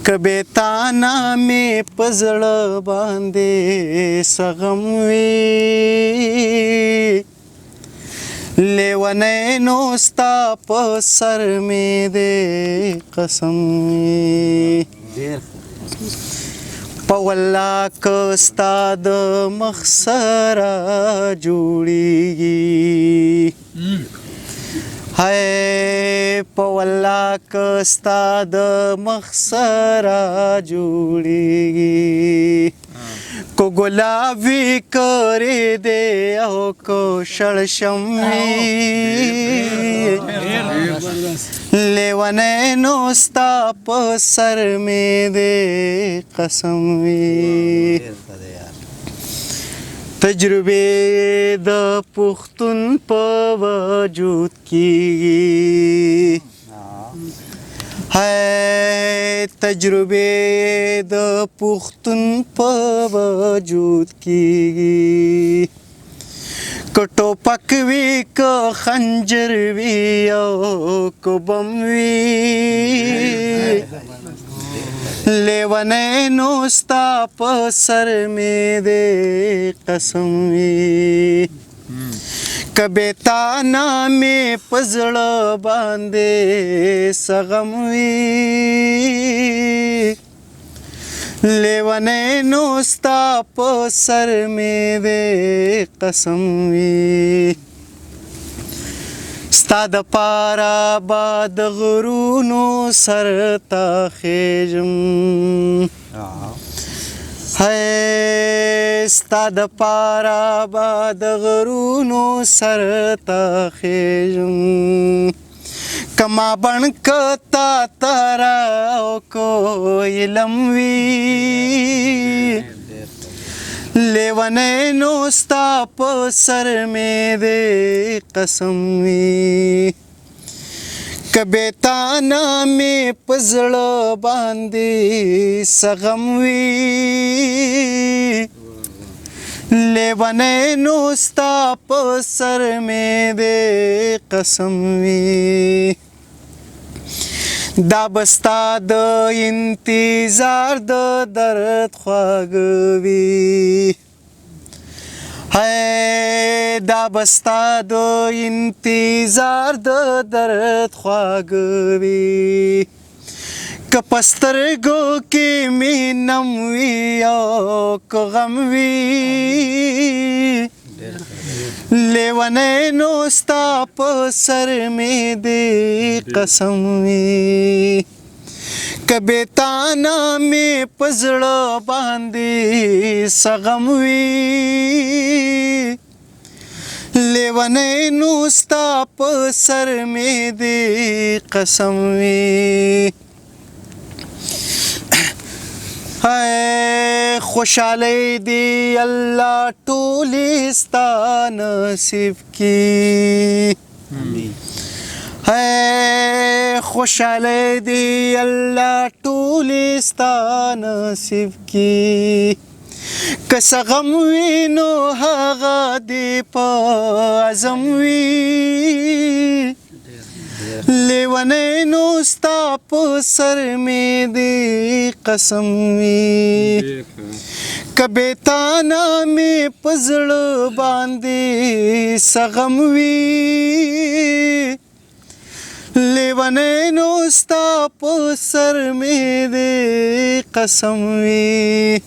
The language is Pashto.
کبه تانا می پزړه باندې سغم وي لیونی نو ستا په سر می دې قسم وي په والله که ستا د مخ سره جوړیږي هی په والله که ستا د مخ سره جوړیږي کو ګلابي کرې دې او کو شړشم وي لیونی نو ستا په سر می دې قسم وي تجربې د پښتون په وجود کېږي ہے تجربې د پښتون په وجود کېږي که ټوپک وي که خنجر وي او که بم وي لیونی نو ستا په سر می دې قسم وي که بېتانه مې په زړه باندې سغم وي لیونی نو ستا په سر می دې قسم وي ستا د پاره به د غرونو سر ته خیژم ہے ستا د پاره به د غرونو سر ته خیژم کما بڼ که تا تره او کو علم وي لیونی نو ستا په سر می دې قسم وي که بېتانه مې په زړه باندې سغم وي لیونی نو ستا په سر می دې قسم وي دا به ستا د انتظار د درد خواږه وي ہے دا به ستا د انتظار د درد خواږه وي که په سترګو کې مې نم وي او که غم وي لیونی نو ستا په سر می دې قسم وي که بېتانه مې په زړه باندې سغم وي لیونی نو ستا په سر می دې قسم وي ہے خوشحالی دی اللہ ټولې ستا نصیب کی ہے خوشحالی دی اللہ ټولې ستا نصیب کی که سغم وي نو هغه دې په عزم وي لیونی نو ستا په سر می دې قسم وي که بېتانه مې په زړه باندې سغم وي لیونی نو ستا په سر می دې قسم وي